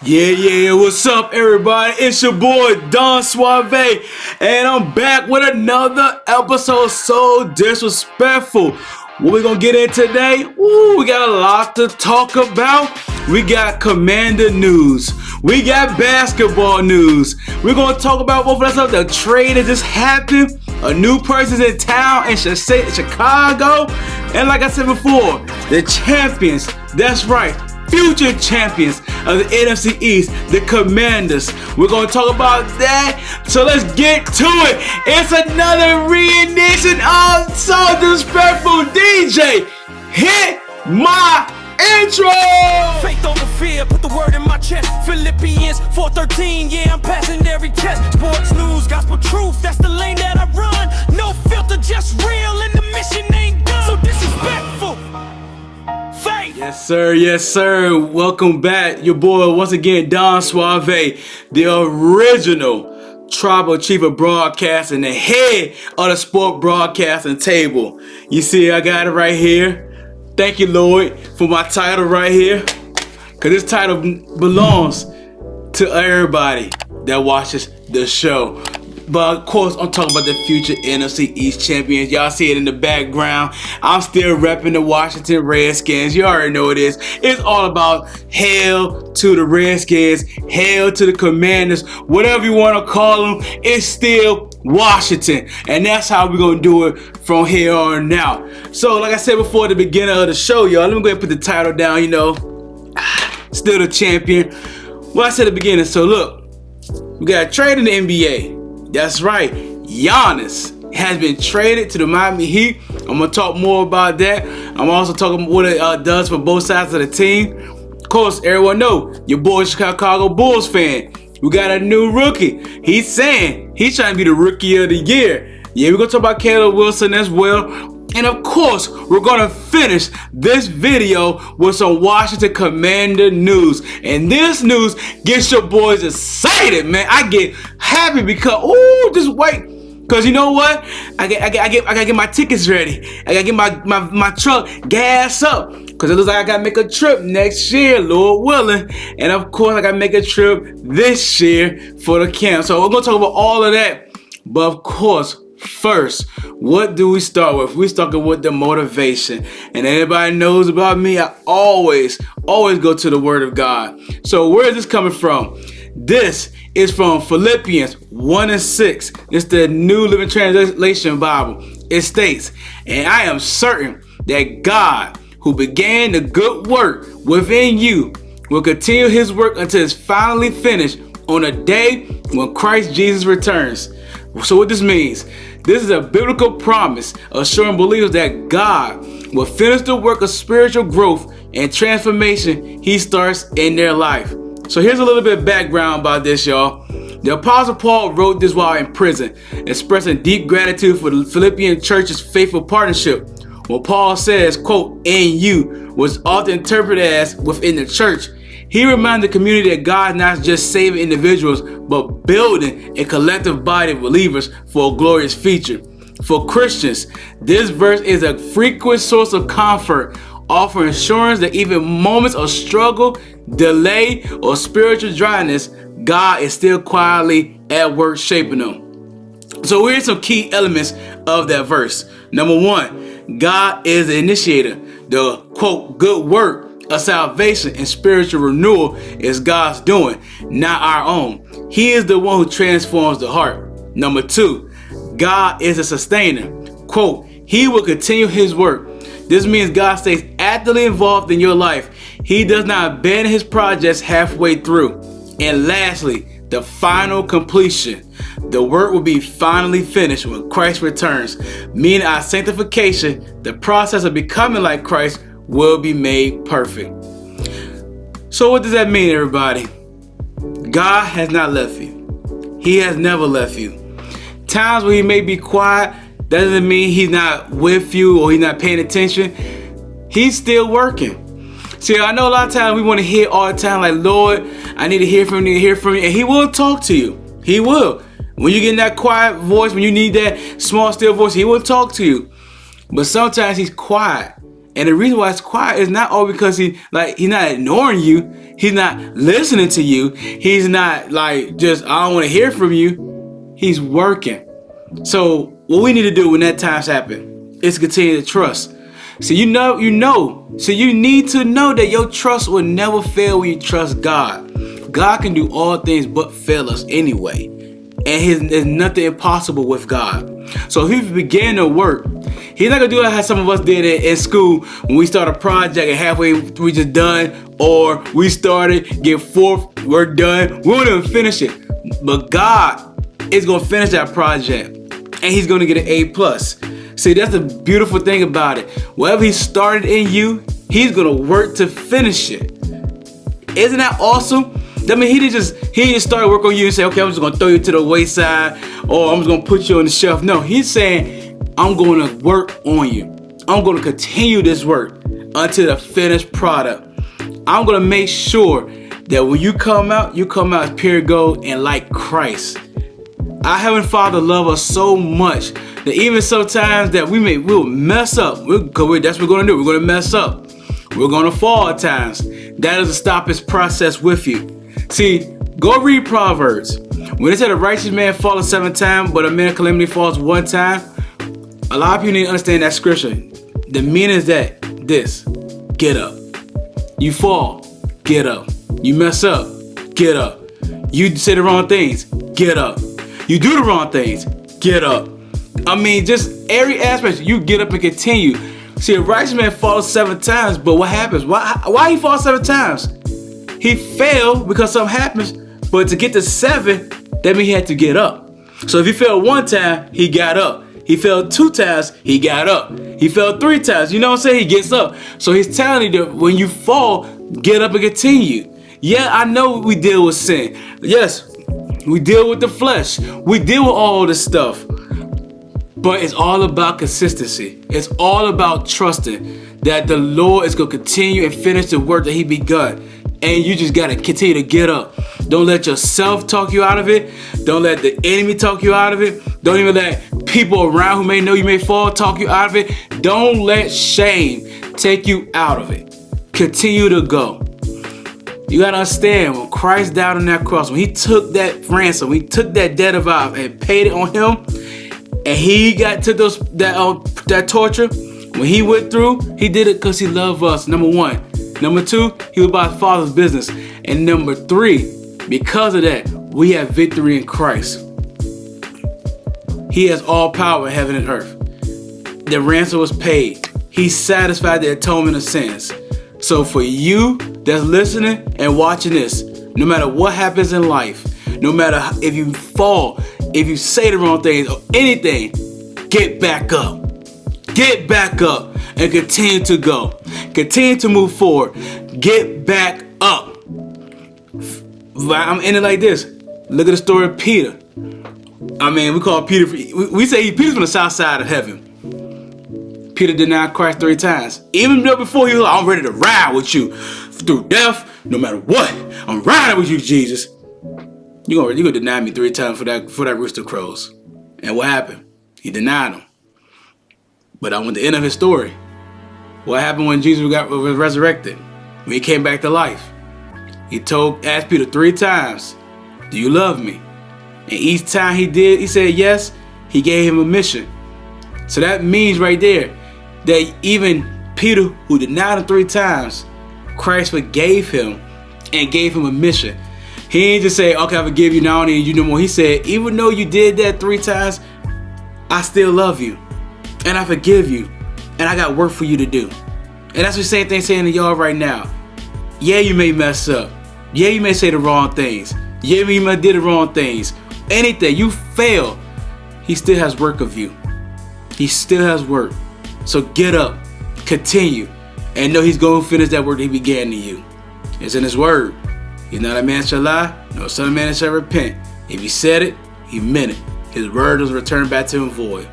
Yeah, what's up, everybody? It's your boy, Don Suave, and I'm back with another episode so disrespectful. What we gonna get in today? Ooh, we got a lot to talk about. We got Commander news. We got basketball news. We're gonna talk about what else up. The trade that just happened. A new person's in town in Chicago. And like I said before, the champions. That's right. Future champions of the NFC East, the Commanders. We're going to talk about that. So let's get to it. It's another rendition of So Disrespectful. DJ, hit my intro. Faith over fear, put the word in my chest. Philippians 4:13, yeah, I'm passing every test. Sports news, gospel truth, that's the lane that I run. No filter, just real, and the mission ain't done. So disrespectful. Yes sir, welcome back. Your boy once again, Don Suave, the original tribal chief of broadcasting, the head of the sport broadcasting table. You see, I got it right here. Thank you, Lord, for my title right here, because this title belongs to everybody that watches the show. But of course, I'm talking about the future NFC East champions. Y'all see it in the background. I'm still repping the Washington Redskins. You already know it is. It's all about hail to the Redskins, hail to the Commanders, whatever you want to call them. It's still Washington. And that's how we're going to do it from here on out. So like I said before at the beginning of the show, y'all, let me go ahead and put the title down, still the champion. Well, I said at the beginning. So look, we got a trade in the NBA. That's right, Giannis has been traded to the Miami Heat. I'm going to talk more about that. I'm also talking what it does for both sides of the team. Of course, everyone know your boy Chicago Bulls fan. We got a new rookie. He's saying he's trying to be the rookie of the year. Yeah, we're going to talk about Caleb Wilson as well. And of course, we're going to finish this video with some Washington Commander news. And this news gets your boys excited, man. I get happy because, just wait. Because you know what? I gotta get my tickets ready. I gotta get my truck gas up. Because it looks like I gotta make a trip next year, Lord willing. And of course, I gotta make a trip this year for the camp. So we're going to talk about all of that. But of course, first, what do we start with? We start with the motivation. And everybody knows about me, I always go to the Word of God. So where is this coming from? This is from Philippians 1:6. It's the New Living Translation Bible. It states, "And I am certain that God, who began the good work within you, will continue his work until it's finally finished on a day when Christ Jesus returns." So what this means, this is a biblical promise assuring believers that God will finish the work of spiritual growth and transformation he starts in their life. So here's a little bit of background about this, y'all. The Apostle Paul wrote this while in prison, expressing deep gratitude for the Philippian church's faithful partnership. When Paul says, quote, "in you," was often interpreted as within the church, he reminded the community that God is not just saving individuals, but building a collective body of believers for a glorious future. For Christians, this verse is a frequent source of comfort, offering assurance that even moments of struggle, delay, or spiritual dryness, God is still quietly at work shaping them. So here's some key elements of that verse. Number one, God is the initiator. The, quote, good work of salvation and spiritual renewal is God's doing, not our own. He is the one who transforms the heart. Number two, God is a sustainer. Quote, he will continue his work. This means God stays actively involved in your life. He does not abandon his projects halfway through. And lastly, the final completion. The work will be finally finished when Christ returns, meaning our sanctification, the process of becoming like Christ, will be made perfect. So what does that mean, everybody? God has not left you. He has never left you. Times where he may be quiet, that doesn't mean he's not with you or he's not paying attention. He's still working. See, I know a lot of times we want to hear all the time, like, Lord, I need to hear from you, and he will talk to you. He will. When you get in that quiet voice, when you need that small, still voice, he will talk to you. But sometimes he's quiet. And the reason why it's quiet is not all because he's not ignoring you. He's not listening to you. He's not like just, I don't want to hear from you. He's working. So what we need to do when that times happen is continue to trust. So you know. So you need to know that your trust will never fail when you trust God. God can do all things but fail us anyway. And there's nothing impossible with God. So if he began to work, he's not going to do it how some of us did in school when we start a project and halfway we just done, or we started, get fourth, we're done. We won't even finish it. But God is going to finish that project and he's going to get an A+. See, that's the beautiful thing about it. Whatever he started in you, he's going to work to finish it. Isn't that awesome? I mean, he didn't just start work on you and say, okay, I'm just going to throw you to the wayside, or I'm just going to put you on the shelf. No, he's saying, I'm going to work on you. I'm going to continue this work until the finished product. I'm going to make sure that when you come out as pure gold and like Christ. Our Heavenly Father loves us so much that even sometimes that we'll mess up. That's what we're going to do. We're going to mess up. We're going to fall at times. That doesn't stop his process with you. See, go read Proverbs. When it said a righteous man falls 7 times, but a man of calamity falls 1 time, a lot of people need to understand that scripture. The meaning is that get up. You fall, get up. You mess up, get up. You say the wrong things, get up. You do the wrong things, get up. I mean, just every aspect, you get up and continue. See, a righteous man falls 7 times, but what happens? Why he falls 7 times? He failed because something happens, but to get to 7, that means he had to get up. So if he failed 1 time, he got up. He failed 2 times, he got up. He failed 3 times, you know what I'm saying? He gets up. So he's telling you that when you fall, get up and continue. Yeah, I know we deal with sin. Yes, we deal with the flesh. We deal with all this stuff. But it's all about consistency. It's all about trusting that the Lord is going to continue and finish the work that he begun. And you just got to continue to get up. Don't let yourself talk you out of it. Don't let the enemy talk you out of it. Don't even let people around who may know you may fall talk you out of it. Don't let shame take you out of it. Continue to go. You got to understand, when Christ died on that cross, when he took that ransom, when he took that debt of ours and paid it on him, and he took that torture, when he went through, he did it because he loved us, number 1. Number 2, he was about his Father's business. And number 3, because of that, we have victory in Christ. He has all power in heaven and earth. The ransom was paid. He satisfied the atonement of sins. So for you that's listening and watching this, no matter what happens in life, no matter if you fall, if you say the wrong things or anything, get back up. Get back up and continue to go. Continue to move forward. Get back up. I'm ending like this. Look at the story of Peter. I mean, we call Peter, we say Peter's from the south side of heaven. Peter denied Christ 3 times. Even though before he was like, I'm ready to ride with you through death, no matter what. I'm riding with you, Jesus. You're gonna deny me 3 times for that rooster crows. And what happened? He denied him. But I want the end of his story. What happened when Jesus was resurrected? When he came back to life. He asked Peter 3 times, do you love me? And each time he did, he said yes. He gave him a mission. So that means right there that even Peter, who denied him 3 times, Christ forgave him and gave him a mission. He didn't just say, okay, I forgive you, now I don't need you no more. He said, even though you did that 3 times, I still love you. And I forgive you. And I got work for you to do. And that's the same thing saying to y'all right now. Yeah, you may mess up. Yeah, you may say the wrong things. Yeah, you may did the wrong things. Anything, you fail. He still has work of you. He still has work. So get up, continue, and know he's going to finish that work that he began in you. It's in his word. He's not a man shall lie, nor a son of man shall repent. If he said it, he meant it. His word doesn't return back to him void.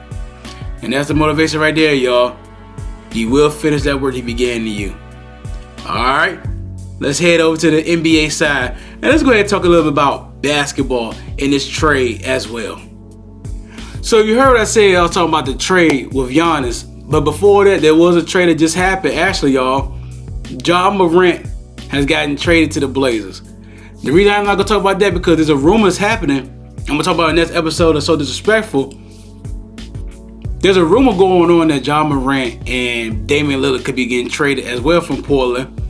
And that's the motivation right there, y'all. He will finish that work he began in you. Alright, let's head over to the NBA side. And let's go ahead and talk a little bit about basketball in this trade as well. So you heard what I said. I was talking about the trade with Giannis But before that, there was a trade that just happened. Actually, y'all, John Morant has gotten traded to the Blazers. The reason I'm not gonna talk about that because there's a rumor that's happening. I'm gonna talk about it in the next episode of So Disrespectful. There's a rumor going on that John Morant and Damian Lillard could be getting traded as well from Portland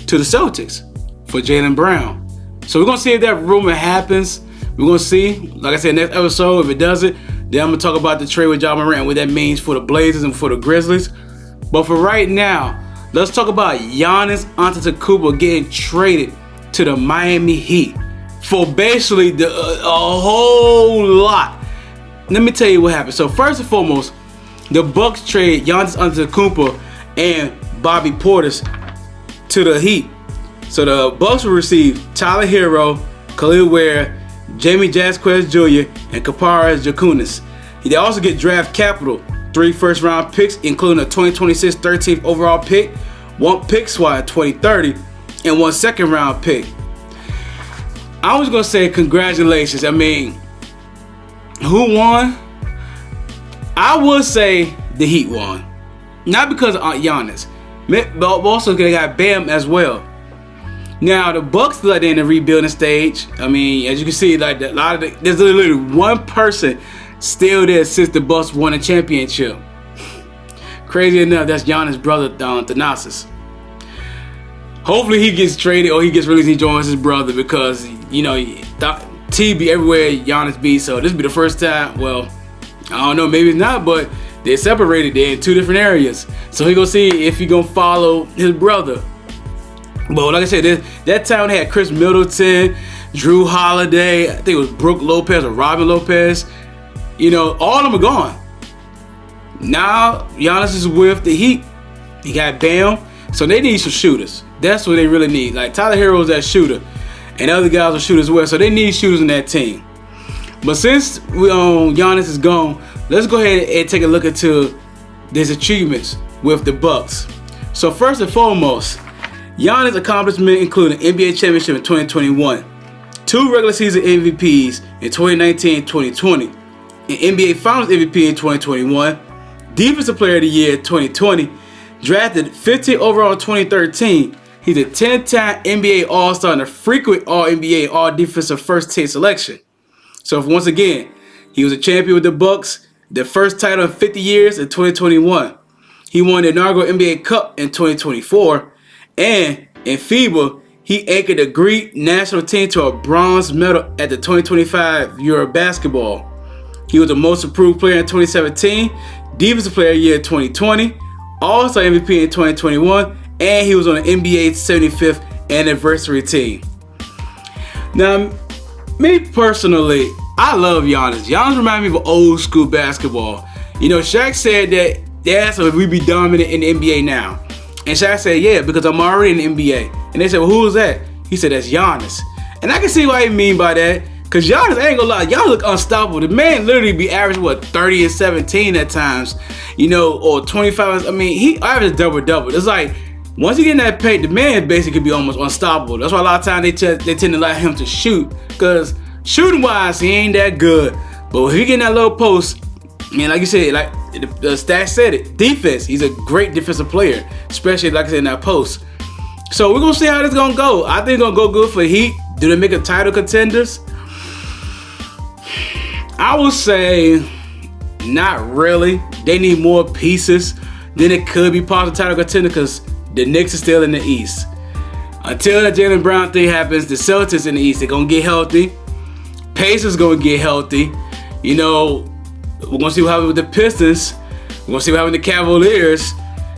to the Celtics for Jaylen Brown. So we're gonna see if that rumor happens. We're gonna see. Like I said, next episode, if it doesn't, then I'm gonna talk about the trade with John Morant, what that means for the Blazers and for the Grizzlies. But for right now, let's talk about Giannis Antetokounmpo getting traded to the Miami Heat for basically a whole lot. Let me tell you what happened. So first and foremost, the Bucks trade Giannis Antetokounmpo and Bobby Portis to the Heat. So the Bucks will receive Tyler Hero, Khalil Ware, Jamie Jazzquez Jr., and Kaparas Jakunis. They also get draft capital, 3 first-round picks, including a 2026 13th overall pick, 1 pick swap in 2030, and 1 second-round pick. I was gonna say congratulations. I mean, who won? I would say the Heat won, not because of Giannis, but also because they got Bam as well. Now the Bucks are in the rebuilding stage. I mean, as you can see, like there's literally one person still there since the Bucks won a championship. Crazy enough, that's Giannis' brother, Thanasis. Hopefully he gets traded or he gets released. He joins his brother because you know T be everywhere Giannis be. So this be the first time. Well, I don't know, maybe it's not, but they're separated. They're in 2 different areas. So he gonna see if he gonna follow his brother. But like I said, that time they had Chris Middleton, Drew Holiday, I think it was Brooke Lopez or Robin Lopez. You know, all of them are gone. Now Giannis is with the Heat. He got Bam, so they need some shooters. That's what they really need. Like Tyler Hero is that shooter, and other guys are shooters as well. So they need shooters in that team. But since Giannis is gone, let's go ahead and take a look into his achievements with the Bucks. So first and foremost, Giannis' accomplishments include an NBA championship in 2021, 2 regular season MVPs in 2019 and 2020, an NBA Finals MVP in 2021, Defensive Player of the Year in 2020, drafted 15th overall in 2013. He's a 10-time NBA All-Star and a frequent All-NBA All-Defensive First Team selection. So once again, he was a champion with the Bucks, their first title in 50 years in 2021. He won the inaugural NBA Cup in 2024. And in FIBA, he anchored the Greek national team to a bronze medal at the 2025 Euro Basketball. He was the most improved player in 2017, Defensive Player of the Year in 2020, All-Star MVP in 2021, and he was on the NBA's 75th anniversary team. Now, me personally, I love Giannis. Giannis reminds me of old school basketball. You know, Shaq said that, yeah, so we be dominant in the NBA now. And Shaq said, yeah, because I'm already in the NBA. And they said, well, who is that? He said, that's Giannis. And I can see what he mean by that. Because Giannis, I ain't gonna lie, y'all look unstoppable. The man literally be averaging, 30 and 17 at times, you know, or 25. I mean, he averages double-double. It's like, once he get in that paint, the man basically could be almost unstoppable. That's why a lot of times they tend to allow him to shoot. Because shooting-wise, he ain't that good. But when he get in that low post, man, like you said, like the stats said it, defense, he's a great defensive player, especially like I said in that post. So we're gonna see how this gonna go. I think it's gonna go good for Heat. Do they make a title contenders? I would say not really. They need more pieces. Then it could be part of the title contender because the Knicks are still in the East. Until that Jaylen Brown thing happens, the Celtics in the East, they're gonna get healthy. Pacers gonna get healthy. You know, we're gonna see what happens with the Pistons. We're gonna see what happens with the Cavaliers.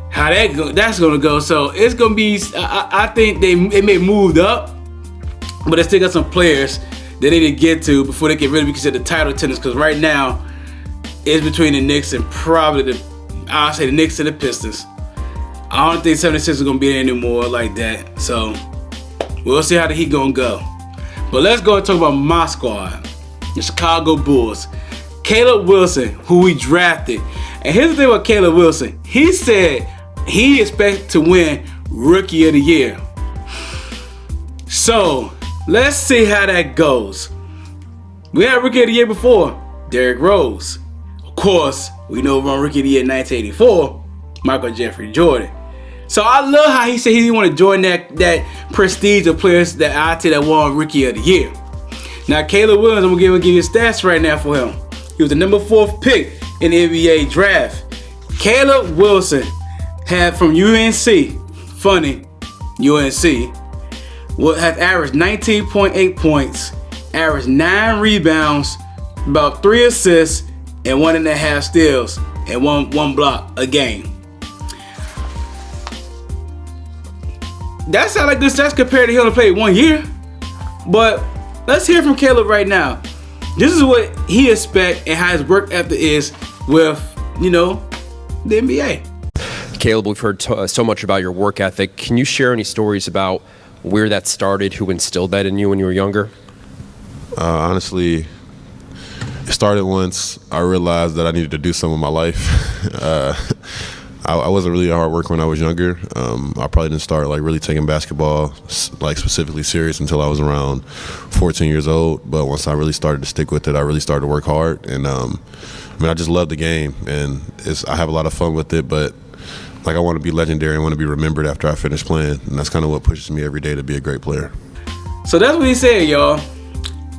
How that's gonna go. So it's gonna be. I think it may moved up, but they still got some players they need to get to before they get rid of the title contenders. Because right now it's between the Knicks and probably I'll say the Knicks and the Pistons. I don't think 76 is gonna be there anymore like that. So we'll see how the Heat gonna go. But let's go and talk about my squad, the Chicago Bulls. Caleb Wilson, who we drafted. And here's the thing about Caleb Wilson. He said he expects to win Rookie of the Year. So, let's see how that goes. We had Rookie of the Year before, Derrick Rose. Of course, We know won Rookie of the Year in 1984, Michael Jeffrey Jordan. So I love how he said he didn't want to join that prestige of players that out there that won Rookie of the Year. Now Caleb Williams, I'm gonna give you stats right now for him. He was the number 4th pick in the NBA draft. Caleb Wilson had from UNC, funny, UNC, has averaged 19.8 points, averaged 9 rebounds, about 3 assists, and 1.5 steals, and one block a game. That sounds like good stats compared to he only played 1 year. But let's hear from Caleb right now. This is what he expects and how his work ethic is with, the NBA. Caleb, we've heard so much about your work ethic. Can you share any stories about where that started, who instilled that in you when you were younger? Honestly, it started once I realized that I needed to do something with my life. I wasn't really a hard worker when I was younger. I probably didn't start really taking basketball specifically serious until I was around 14 years old. But once I really started to stick with it, I really started to work hard. And I just love the game, and I have a lot of fun with it. But I want to be legendary and want to be remembered after I finish playing, and that's kind of what pushes me every day to be a great player. So that's what he said, y'all.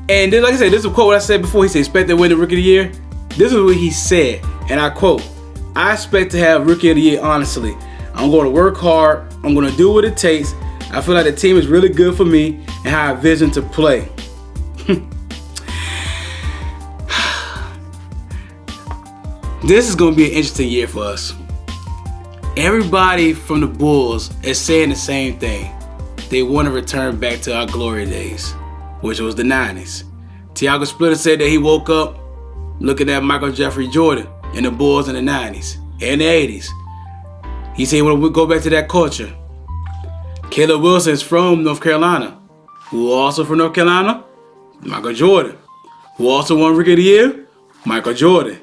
And then, like I said, this is a quote what I said before. He said, expect to win the Rookie of the Year. This is what he said, and I quote, I expect to have Rookie of the Year, honestly. I'm going to work hard. I'm going to do what it takes. I feel like the team is really good for me and have a vision to play. This is going to be an interesting year for us. Everybody from the Bulls is saying the same thing. They want to return back to our glory days, which was the 90s. Tiago Splitter said that he woke up looking at Michael Jeffrey Jordan and the Bulls in the 90s and the 80s. He said he want to go back to that culture. Caleb Wilson is from North Carolina. Who also from North Carolina? Michael Jordan. Who also won Rookie of the Year? Michael Jordan.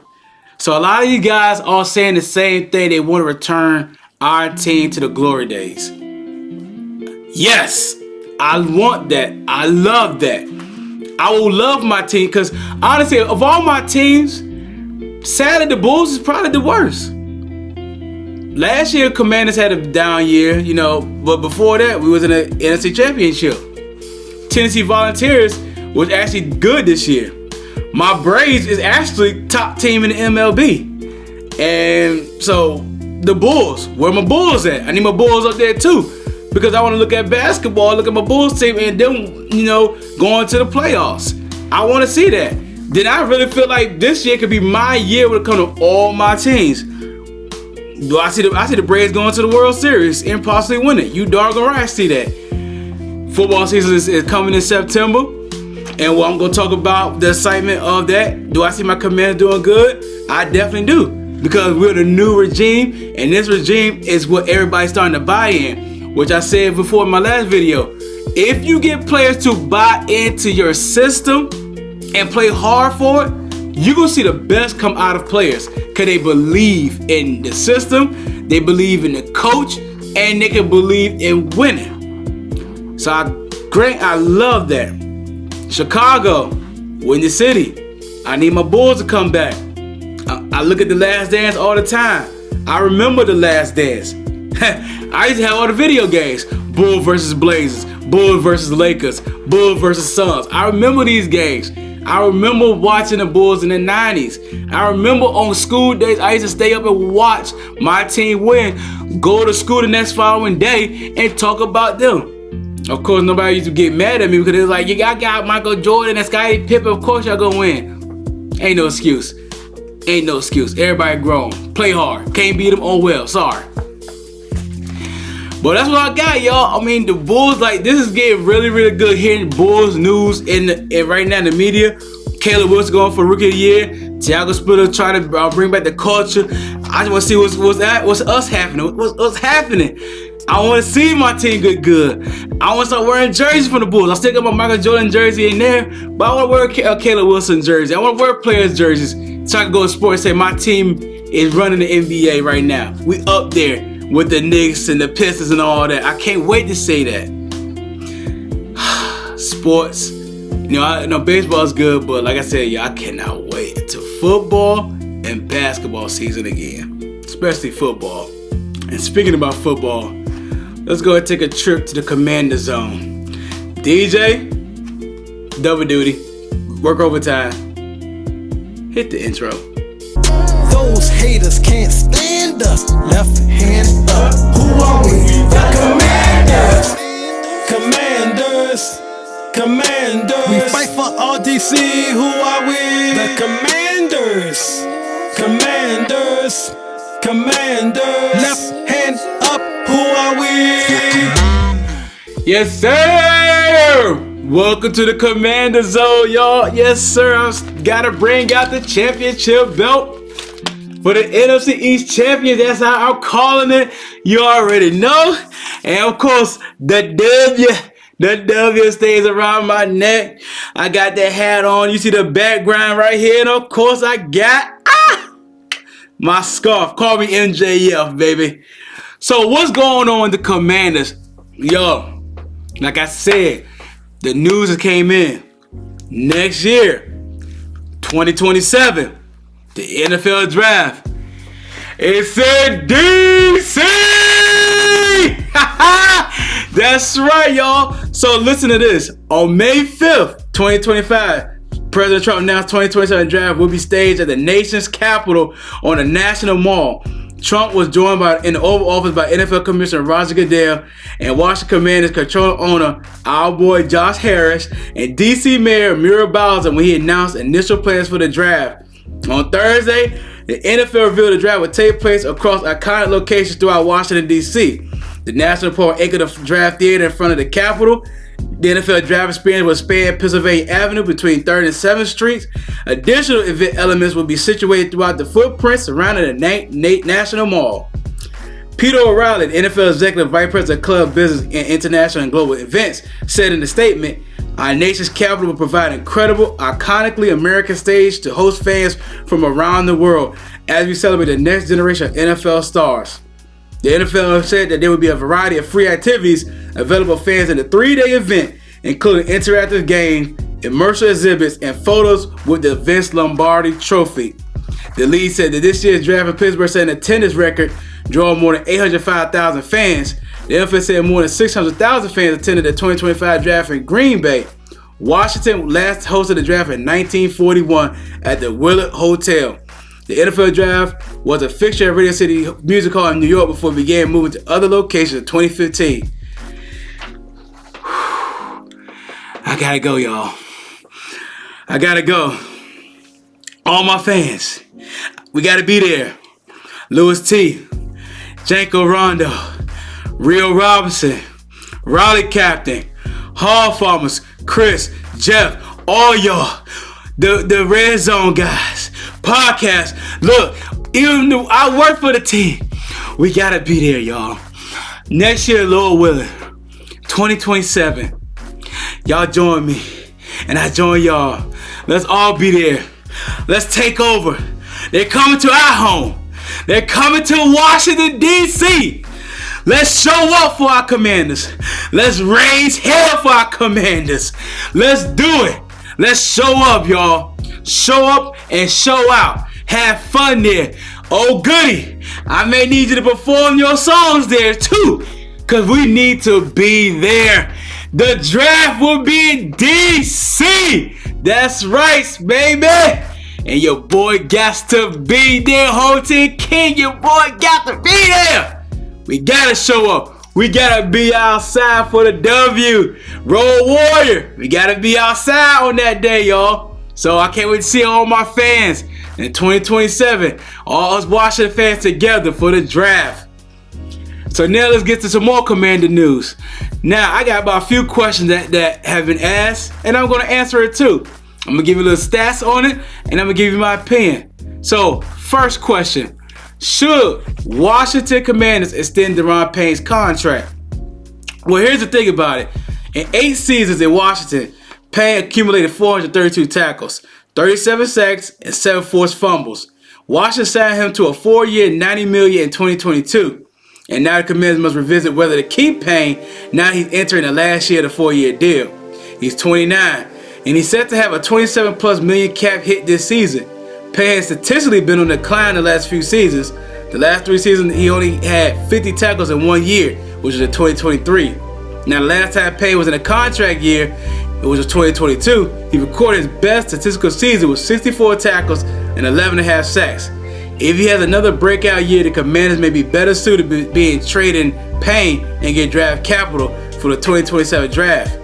So a lot of you guys are saying the same thing. They want to return our team to the glory days. Yes, I want that. I love that. I will love my team because honestly, of all my teams, sadly the Bulls is probably the worst. Last year, Commanders had a down year, but before that, we was in the NFC Championship. Tennessee Volunteers was actually good this year. My Braves is actually top team in the MLB. And so the Bulls, where my Bulls at? I need my Bulls up there too. Because I want to look at basketball, look at my Bulls team, and them, going to the playoffs. I want to see that. Then I really feel like this year could be my year when it comes to all my teams. Do I see the Braves going to the World Series and possibly win it? You doggone right see that. Football season is coming in September. And I'm going to talk about the excitement of that. Do I see my Commanders doing good? I definitely do. Because we're the new regime, and this regime is what everybody's starting to buy in, which I said before in my last video. If you get players to buy into your system and play hard for it, you're going to see the best come out of players because they believe in the system, they believe in the coach, and they can believe in winning. So I love that. Chicago, Windy City. I need my Bulls to come back. I look at The Last Dance all the time. I remember The Last Dance. I used to have all the video games. Bulls versus Blazers, Bulls versus Lakers, Bulls versus Suns. I remember these games. I remember watching the Bulls in the 90s. I remember on school days, I used to stay up and watch my team win, go to school the next following day and talk about them. Of course, nobody used to get mad at me because it's like, I got Michael Jordan and Scottie Pippen, of course y'all gonna win. Ain't no excuse. Ain't no excuse. Everybody grown. Play hard. Can't beat them, oh well, sorry. But that's what I got, y'all. I mean, the Bulls, this is getting really, really good hearing Bulls news and right now in the media. Caleb Wilson going for Rookie of the Year. Tiago Splitter trying to bring back the culture. I just want to see what's us happening. What's us happening. I want to see my team get good. I want to start wearing jerseys for the Bulls. I still got my Michael Jordan jersey in there, but I want to wear a Caleb Wilson jersey. I want to wear players' jerseys so I can go to sports and say my team is running the NBA right now. We up there with the Knicks and the Pistons and all that. I can't wait to say that. Sports, I know baseball is good, but like I said, I cannot wait to football and and basketball season again, especially football. And speaking about football, let's go and take a trip to the Commander Zone. DJ, double duty, work overtime. Hit the intro. Those haters can't stand us. Left hand up. Who are we? The Commanders. Commanders. Commanders. We fight for RDC. Who are we? The Commanders. Commanders. Commanders. Left hand up. Who are we? Yes, sir. Welcome to the Commander Zone, y'all. Yes, sir. I gotta bring out the championship belt for the NFC East champions. That's how I'm calling it. You already know. And of course, the W stays around my neck. I got that hat on. You see the background right here. And of course, I got my scarf. Call me MJF, baby. So what's going on with the Commanders? Yo, like I said, the news that came in. Next year, 2027, the NFL draft. It's in DC! That's right, y'all. So listen to this. On May 5th, 2025, President Trump announced 2027 draft will be staged at the nation's capital on the National Mall. Trump was joined in the Oval Office by NFL Commissioner Roger Goodell and Washington Commanders control owner, our boy Josh Harris, and DC Mayor Muriel Bowser when he announced initial plans for the draft. On Thursday, the NFL revealed the draft would take place across iconic locations throughout Washington, D.C. The National Park anchored the draft theater in front of the Capitol. The NFL draft experience will span Pennsylvania Avenue between 3rd and 7th Streets. Additional event elements will be situated throughout the footprint surrounding the National Mall. Peter O'Reilly, the NFL Executive Vice President of Club Business and International and Global Events, said in the statement, "Our nation's capital will provide an incredible, iconically American stage to host fans from around the world as we celebrate the next generation of NFL stars." The NFL said that there would be a variety of free activities available for fans in the 3-day event, including interactive games, immersive exhibits, and photos with the Vince Lombardi Trophy. The league said that this year's draft in Pittsburgh set an attendance record, drawing more than 805,000 fans. The NFL said more than 600,000 fans attended the 2025 draft in Green Bay. Washington last hosted the draft in 1941 at the Willard Hotel. The NFL draft was a fixture at Radio City Music Hall in New York before it began moving to other locations in 2015. I gotta go, y'all. I gotta go. All my fans, we gotta be there. Louis T, Janko Rondo, Rio Robinson, Raleigh Captain, Hall Farmers, Chris, Jeff, all y'all, the Red Zone guys, podcast. Look, even though I work for the team, we gotta be there, y'all. Next year, Lord willing, 2027, y'all join me, and I join y'all. Let's all be there. Let's take over. They're coming to our home. They're coming to Washington, D.C. Let's show up for our Commanders. Let's raise hell for our Commanders. Let's do it. Let's show up, y'all. Show up and show out. Have fun there. Oh, goody. I may need you to perform your songs there, too, because we need to be there. The draft will be in D.C. That's right, baby. And your boy got to be there, whole team king. Your boy got to be there. We gotta show up. We gotta be outside for the W. Road Warrior. We gotta be outside on that day, y'all. So I can't wait to see all my fans in 2027. All us Washington fans together for the draft. So now let's get to some more Commander news. Now I got about a few questions that have been asked, and I'm gonna answer it too. I'm gonna give you a little stats on it, and I'm gonna give you my opinion. So, first question. Should Washington Commanders extend Daron Payne's contract? Well, here's the thing about it. In 8 seasons in Washington, Payne accumulated 432 tackles, 37 sacks, and 7 forced fumbles. Washington signed him to a 4-year, $90 million in 2022. And now the Commanders must revisit whether to keep Payne now he's entering the last year of the 4-year deal. He's 29, and he's set to have a 27+ million cap hit this season. Payne has statistically been on the decline the last few seasons. The last 3 seasons, he only had 50 tackles in 1 year, which was in 2023. Now, the last time Payne was in a contract year, which was 2022, he recorded his best statistical season with 64 tackles and 11.5 sacks. If he has another breakout year, the Commanders may be better suited to being trading Payne and get draft capital for the 2027 draft.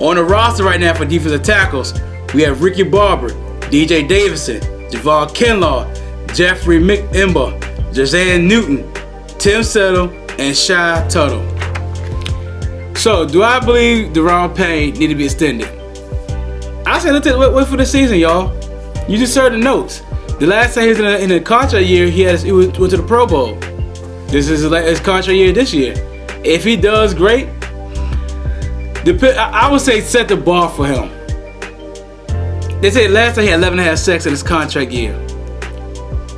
On the roster right now for defensive tackles, we have Ricky Barber, DJ Davidson, Javon Kinlaw, Jeffrey McEmba, Jazan Newton, Tim Settle, and Shy Tuttle. So, do I believe Daron Payne need to be extended? I say let's wait for the season, y'all. You just heard the notes. The last time he was in a contract year, he went to the Pro Bowl. This is his contract year this year. If he does great, I would say set the bar for him. They say last time he had 11.5 sacks in his contract year.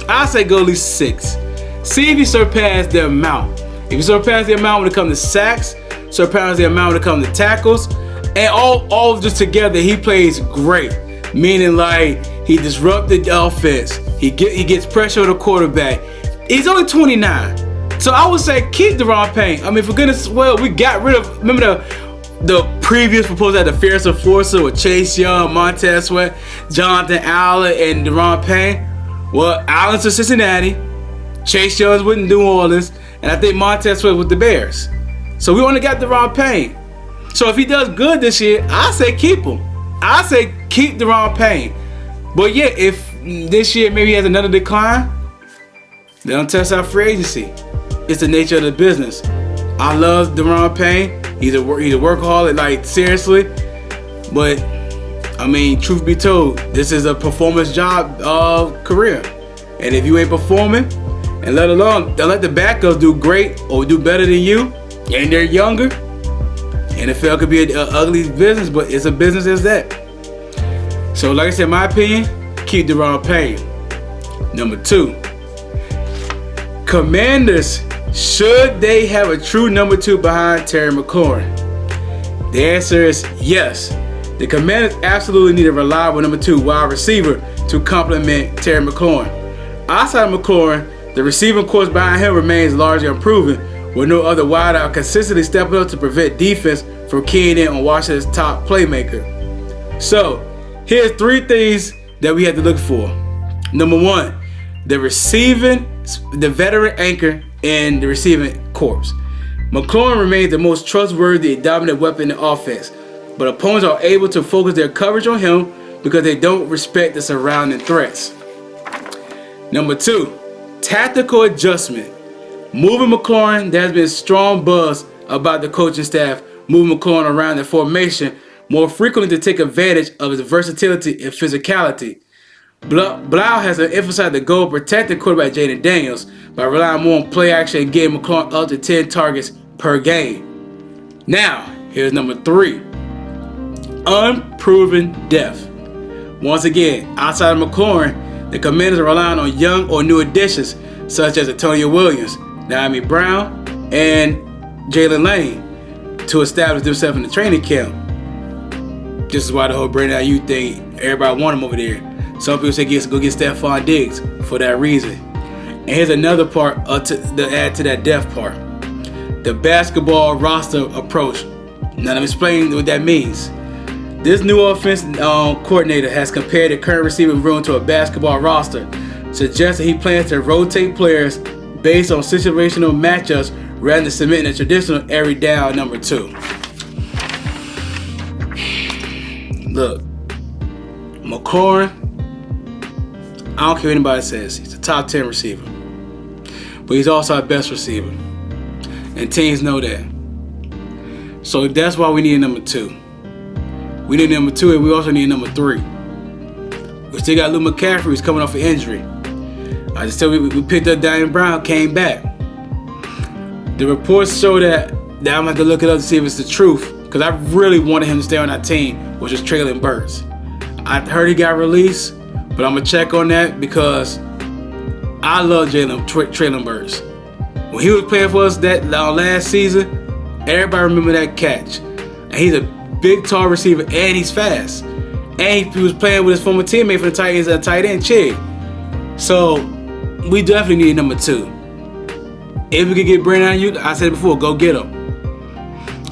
I say go at least 6. See if he surpassed the amount. If he surpassed the amount when it comes to sacks, surpassed the amount when it comes to tackles, and all of this together, he plays great. Meaning like he disrupted the offense. He gets pressure on the quarterback. He's only 29. So I would say keep Daron Payne. I mean, for goodness, well, we got rid of, remember the previous proposal had the Fierce Enforcer with Chase Young, Montez Sweat, Jonathan Allen, and Daron Payne. Well, Allen's to Cincinnati, Chase Young's with New Orleans, and I think Montez Sweat with the Bears. So we only got Daron Payne. So if he does good this year, I say keep him. I say keep Daron Payne. But yeah, if this year maybe he has another decline, they don't test out free agency. It's the nature of the business. I love Daron Payne. He's a workaholic, like seriously. But I mean, truth be told, this is a performance job career. And if you ain't performing, and let the backups do great or do better than you, and they're younger, NFL could be an ugly business, but it's a business as that. So like I said, in my opinion, keep Daron Payne. Number 2, Commanders, should they have a true number 2 behind Terry McLaurin? The answer is yes. The Commanders absolutely need a reliable number 2 wide receiver to complement Terry McLaurin. Outside of McLaurin, the receiving corps behind him remains largely unproven, with no other wideout consistently stepping up to prevent defense from keying in on Washington's top playmaker. So, here's 3 things that we have to look for. Number 1, the veteran anchor in the receiving corps. McLaurin remains the most trustworthy and dominant weapon in the offense, but opponents are able to focus their coverage on him because they don't respect the surrounding threats. Number 2, tactical adjustment. Moving McLaurin, there has been strong buzz about the coaching staff moving McLaurin around the formation more frequently to take advantage of his versatility and physicality. Blau has emphasized the goal of protecting quarterback Jaden Daniels by relying more on play action and getting McLaurin up to 10 targets per game. Now, here's number 3. Unproven depth. Once again, outside of McLaurin, the Commanders are relying on young or new additions such as Antonio Williams, Naomi Brown, and Jalen Lane to establish themselves in the training camp. This is why the whole Brandon Ayuk thing, everybody want him over there. Some people say go get Stephon Diggs for that reason. And here's another part to add to that depth part. The basketball roster approach. Now let me explain what that means. This new offensive coordinator has compared the current receiving room to a basketball roster, suggesting he plans to rotate players based on situational matchups rather than submitting a traditional every down number 2. Look, McLaurin, I don't care what anybody says, he's a top 10 receiver. But he's also our best receiver. And teams know that. So that's why we need a number 2. We need a number 2 and we also need a number 3. We still got Lou McCaffrey who's coming off an injury. I just tell you, we picked up Diane Brown, came back. The reports show that I'm going to have to look it up to see if it's the truth, because I really wanted him to stay on our team, which is Traylon Burks. I heard he got released, but I'm going to check on that because I love Traylon Burks. When he was playing for us that last season, everybody remember that catch. And he's a big, tall receiver, and he's fast. And he was playing with his former teammate for the Titans, tight end, Chig. So we definitely need number 2. If we could get Brandon Ayuk, I said it before, go get him.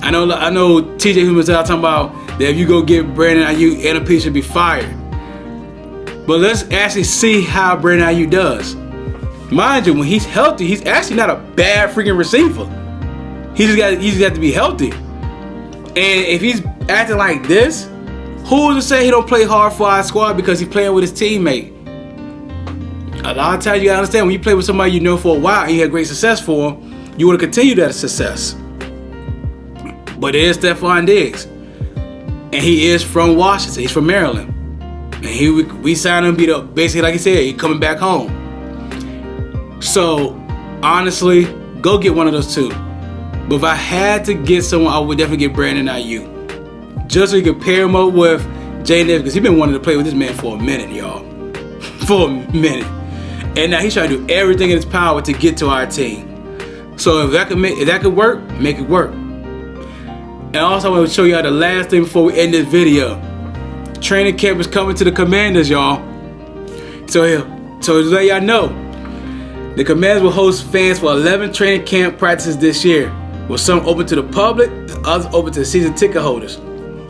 I know TJ Human was out talking about that if you go get Brandon Ayuk, NLP should be fired. But let's actually see how Brandon Ayuk does. Mind you, when he's healthy, he's actually not a bad freaking receiver. He just got to be healthy. And if he's acting like this, who's to say he don't play hard for our squad because he's playing with his teammate? A lot of times you gotta understand, when you play with somebody you know for a while and you had great success for him, you want to continue that success. But it is Stephon Diggs, and he is from Washington. He's from Maryland, and we signed him basically like he said, he's coming back home. So honestly, go get one of those 2. But if I had to get someone, I would definitely get Brandon Ayuk, just so you can pair him up with Jay Nix, because he's been wanting to play with this man for a minute, y'all. For a minute. And now he's trying to do everything in his power to get to our team. So if that could work, make it work. And also I want to show y'all the last thing before we end this video. Training camp is coming to the Commanders, y'all. So to let y'all know, the Commanders will host fans for 11 training camp practices this year, with some open to the public and others open to season ticket holders.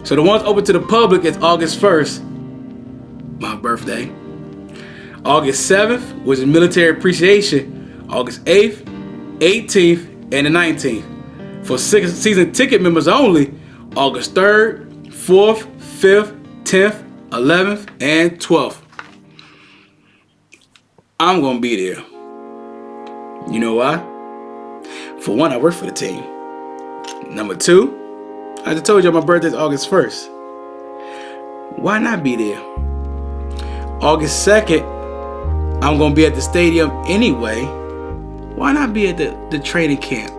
So the ones open to the public is August 1st, my birthday. August 7th, which is Military Appreciation, August 8th, 18th, and the 19th. For season ticket members only, August 3rd, 4th, 5th, 10th, 11th, and 12th. I'm going to be there. You know why? For one, I work for the team. Number 2, I just told you my birthday is August 1st. Why not be there? August 2nd, I'm going to be at the stadium anyway. Why not be at the training camp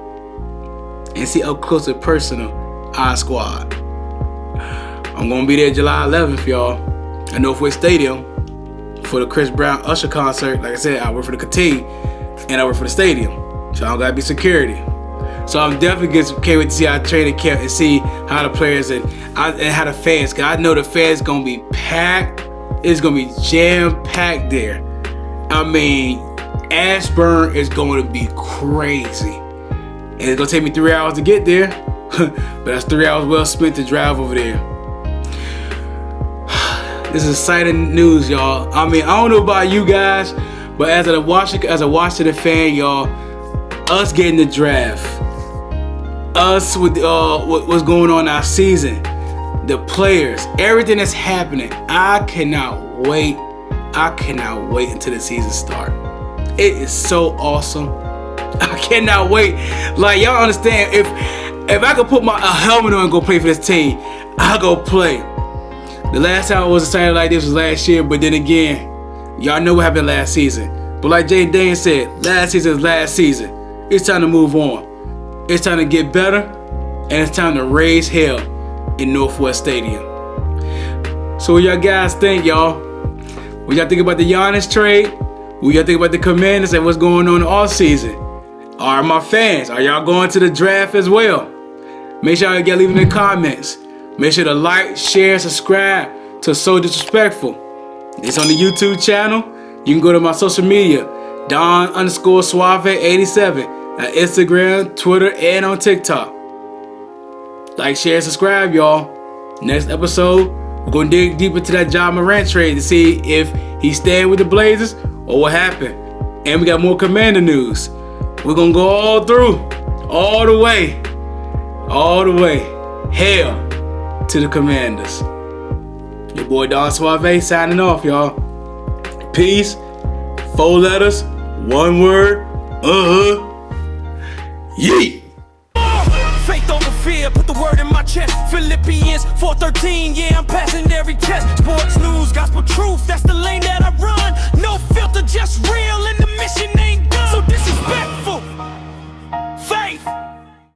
and see up close and personal our squad? I'm going to be there July 11th, y'all, at Northwest Stadium for the Chris Brown Usher concert. Like I said, I work for the team and I work for the stadium, so I don't got to be security. So I'm definitely can't wait to see our training camp and see how the players and how the fans, because I know the fans going to be packed. It's going to be jam-packed there. I mean, Ashburn is going to be crazy. And it's going to take me 3 hours to get there. But that's 3 hours well spent to drive over there. This is exciting news, y'all. I mean, I don't know about you guys, but as a Washington fan, y'all, us getting the draft, us with what's going on in our season, the players, everything that's happening, I cannot wait. I cannot wait until the season starts. It is so awesome. I cannot wait. Like, y'all understand, if I could put a helmet on and go play for this team, I'll go play. The last time I was excited like this was last year, but then again, y'all know what happened last season. But like Jay Dane said, last season is last season. It's time to move on. It's time to get better, and it's time to raise hell in Northwest Stadium. So what y'all guys think, y'all? What y'all think about the Giannis trade? What y'all think about the Commanders and what's going on in the offseason? Are my fans, are y'all going to the draft as well? Make sure y'all leave in the comments. Make sure to like, share, subscribe to So Disrespectful. It's on the YouTube channel. You can go to my social media, Don_Suave87 on Instagram, Twitter, and on TikTok. Like, share, subscribe, y'all. Next episode, we're going to dig deep into that Ja Morant trade to see if he's staying with the Blazers or what happened. And we got more Commander news. We're going to go all through, all the way, hell to the Commanders. Your boy Don Suave signing off, y'all. Peace. 4 letters, 1 word. Yeet. Faith over fear, put the word in my chest. Philippians 4:13, yeah, I'm passing every test. Sports news, gospel truth, that's the lane that I run.